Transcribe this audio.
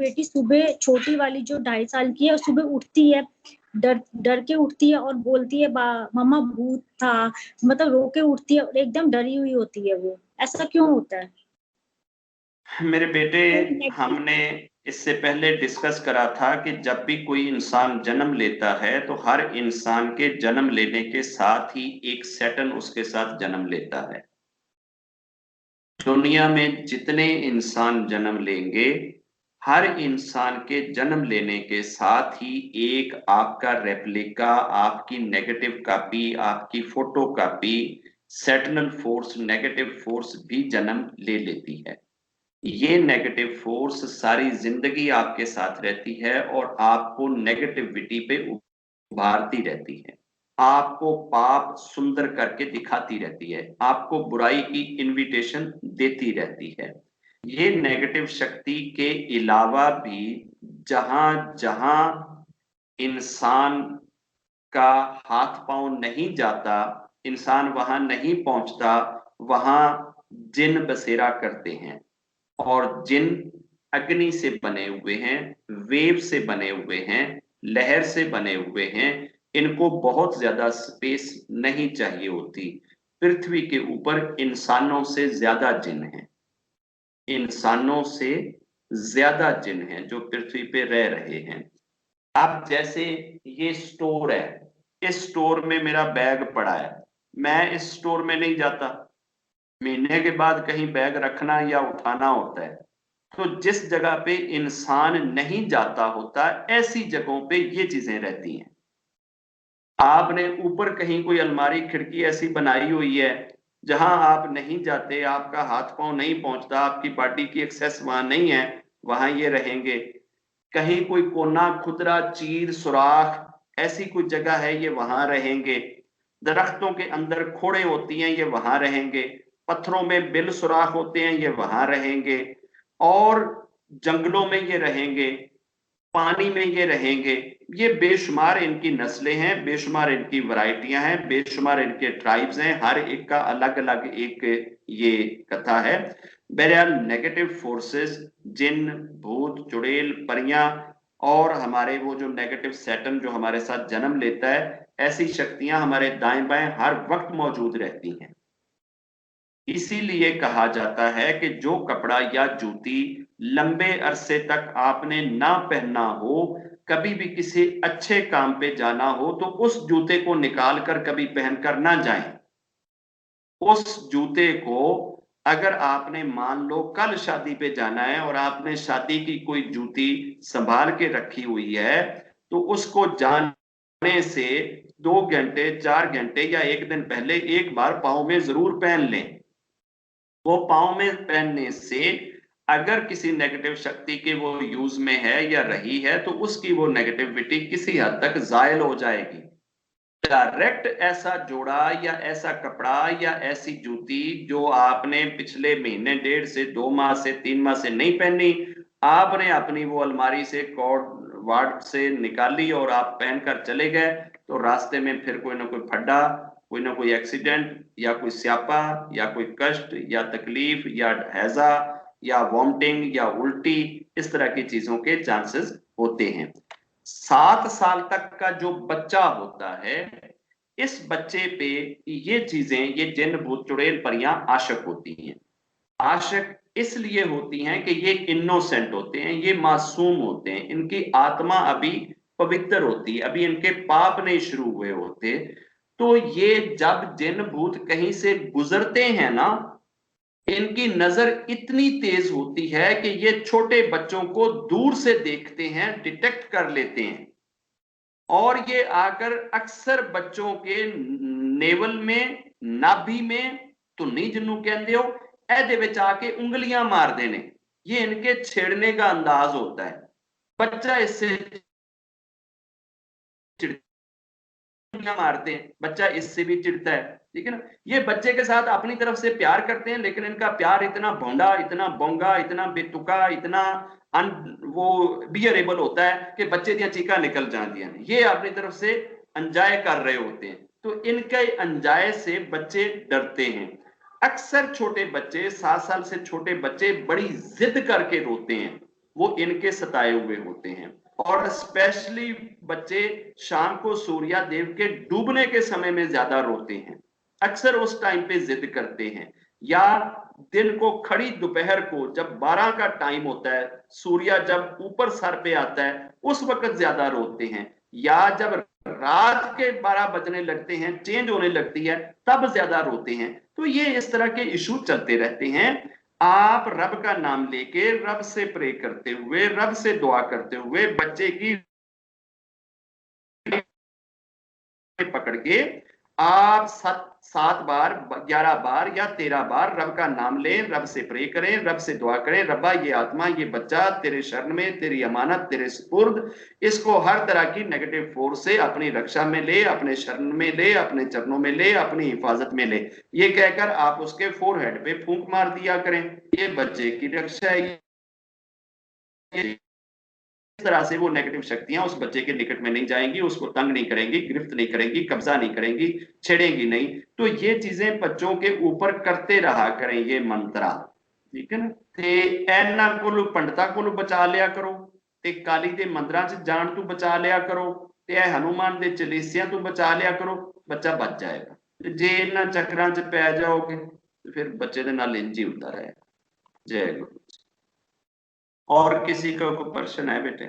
बेटी सुबह, छोटी वाली जो 2.5 साल की है, सुबह उठती है, डर डर के उठती है और बोलती है मम्मा भूत था, मतलब रो के उठती है और एकदम डरी हुई होती है वो। ऐसा क्यों होता है? मेरे बेटे, तो हमने इससे पहले डिस्कस करा था कि जब भी कोई इंसान जन्म लेता है तो हर इंसान के जन्म लेने के साथ ही एक सैटन उसके साथ जन्म लेता है। दुनिया में जितने इंसान जन्म लेंगे, हर इंसान के जन्म लेने के साथ ही एक आपका रेप्लिका, आपकी नेगेटिव कॉपी, आपकी फोटो कॉपी, सेटनल फोर्स, नेगेटिव फोर्स भी जन्म ले लेती है। ये नेगेटिव फोर्स सारी जिंदगी आपके साथ रहती है और आपको नेगेटिविटी पे उभारती रहती है, आपको पाप सुंदर करके दिखाती रहती है, आपको बुराई की इनविटेशन देती रहती है। ये नेगेटिव शक्ति के अलावा भी जहां जहां इंसान का हाथ पांव नहीं जाता, इंसान वहां नहीं पहुंचता, वहां जिन बसेरा करते हैं। और जिन अग्नि से बने हुए हैं, वेव से बने हुए हैं, लहर से बने हुए हैं, इनको बहुत ज्यादा स्पेस नहीं चाहिए होती। पृथ्वी के ऊपर इंसानों से ज्यादा जिन हैं, इंसानों से ज्यादा जिन हैं जो पृथ्वी पे रह रहे हैं। अब जैसे ये स्टोर है, इस स्टोर में मेरा बैग पड़ा है, मैं इस स्टोर में नहीं जाता, महीने के बाद कहीं बैग रखना या उठाना होता है। तो जिस जगह पे इंसान नहीं जाता होता, ऐसी जगहों पे ये चीजें रहती हैं। आपने ऊपर कहीं कोई अलमारी, खिड़की ऐसी बनाई हुई है जहां आप नहीं जाते, आपका हाथ पांव नहीं पहुंचता, आपकी बॉडी की एक्सेस वहां नहीं है, वहां ये रहेंगे। कहीं कोई कोना, खुदरा, चीर, सुराख, ऐसी कोई जगह है, ये वहां रहेंगे। दरख्तों के अंदर खोड़े होती हैं, ये वहां रहेंगे। पत्थरों में बिल सुराख होते हैं, ये वहां रहेंगे। और जंगलों में ये रहेंगे, पानी में ये रहेंगे। ये बेशुमार इनकी नस्लें हैं, बेशुमार इनकी वैरायटियां हैं, बेशुमार इनके ट्राइब्स हैं, हर एक का अलग अलग एक ये कथा है। बहरहाल नेगेटिव फोर्सेस, जिन, भूत, चुड़ैल, परियां और हमारे वो जो नेगेटिव सैटर्न जो हमारे साथ जन्म लेता है, ऐसी शक्तियां हमारे दाएं बाएं हर वक्त मौजूद रहती हैं। इसीलिए कहा जाता है कि जो कपड़ा या जूती लंबे अरसे तक आपने ना पहना हो, कभी भी किसी अच्छे काम पे जाना हो तो उस जूते को निकाल कर कभी पहनकर ना जाएं। उस जूते को अगर आपने मान लो कल शादी पे जाना है और आपने शादी की कोई जूती संभाल के रखी हुई है, तो उसको जाने से 2 घंटे, 4 घंटे या एक दिन पहले एक बार पाँव में जरूर पहन लें। वो पाँव में पहनने से अगर किसी नेगेटिव शक्ति के वो यूज में है या रही है, तो उसकी वो नेगेटिविटी किसी हद तक जायल हो जाएगी। डायरेक्ट ऐसा जोड़ा या ऐसा कपड़ा या ऐसी जूती जो आपने पिछले महीने, 1.5 से 2 माह से 3 माह से नहीं पहनी, आपने अपनी वो अलमारी से, कॉर्ड वार्ड से निकाली और आप पहनकर चले गए, तो रास्ते में फिर कोई ना कोई फड्डा, कोई ना कोई एक्सीडेंट या कोई स्यापा या कोई कष्ट या तकलीफ या हैजा या वॉमिटिंग या उल्टी, इस तरह की चीजों के चांसेस होते हैं। 7 साल तक का जो बच्चा होता है, इस बच्चे पे ये चीजें, ये जिन, भूत, चुड़ैल, परियां आशक होती हैं। आशक इसलिए होती हैं कि ये इनोसेंट होते हैं, ये मासूम होते हैं, इनकी आत्मा अभी पवित्र होती है, अभी इनके पाप नहीं शुरू हुए होते। तो ये जब जिन भूत कहीं से गुजरते हैं ना, इनकी नजर इतनी तेज होती है कि ये छोटे बच्चों को दूर से देखते हैं, डिटेक्ट कर लेते हैं। और ये आकर अक्सर बच्चों के नेवल में, नाभि में, धुन्नी जिन्हों कहते हो, ऐदे विच आके उंगलियां मार देने, ये इनके छेड़ने का अंदाज होता है। बच्चा इससे मारते हैं, बच्चा इससे भी चिढ़ता है, ठीक है ना। ये बच्चे के साथ अपनी तरफ से प्यार करते हैं, लेकिन इनका प्यार इतना भोंडा, इतना बोंगा, इतना बेतुका, इतना वो बियरेबल होता है कि बच्चे दियां चीका निकल जाती हैं, ये अपनी तरफ से एंजॉय कर रहे होते हैं। तो इनके एंजॉय से बच्चे डरते हैं। अक्सर छोटे बच्चे, 7 साल से छोटे बच्चे बड़ी जिद करके रोते हैं, वो इनके सताए हुए होते हैं। और स्पेशली बच्चे शाम को सूर्या देव के डूबने के समय में ज्यादा रोते हैं, अक्सर उस टाइम पे जिद करते हैं, या दिन को खड़ी दोपहर को जब 12 का टाइम होता है, सूर्या जब ऊपर सर पे आता है उस वक्त ज्यादा रोते हैं, या जब रात के 12 बजने लगते हैं, चेंज होने लगती है, तब ज्यादा रोते हैं। तो ये इस तरह के इशू चलते रहते हैं। आप रब का नाम लेके, रब से प्रे करते हुए, रब से दुआ करते हुए बच्चे की पकड़ के आप 7 बार, 11 बार या 13 बार रब का नाम लें, रब से प्रे करें, रब से दुआ करें, रब्बा ये आत्मा, ये बच्चा तेरे शरण में, तेरी अमानत, तेरे सुपुर्द, इसको हर तरह की नेगेटिव फोर्स से अपनी रक्षा में ले, अपने शरण में ले, अपने चरणों में ले, अपनी हिफाजत में ले। ये कहकर आप उसके फोरहेड पे फूंक मार दिया करें, ये बच्चे की रक्षा है। इस तरह से वो नेगेटिव शक्तियां उस बच्चे के निकट में नहीं जाएंगी, उसको तंग नहीं करेंगी, गिरफ्त नहीं करेंगी, कब्जा नहीं करेंगी, छेड़ेंगी नहीं। तो ये चीजें बच्चों के ऊपर करते रहा करें, ये मंत्रा, ठीक है ना। ते ऐना कोलू पंडितां कोलू बचा लिया करो, ते काली दे मंदिरां च जान तू बचा लिया करो, ते हनुमान दे चलीसियां तू बचा लिया करो, बच्चा बच जाएगा। जे इन्हां चक्रां च पै जाओगे तो फिर बच्चे दे नाल इंज ही होता रहेगा। जय गुरु। और किसी का कोई प्रश्न है बेटे?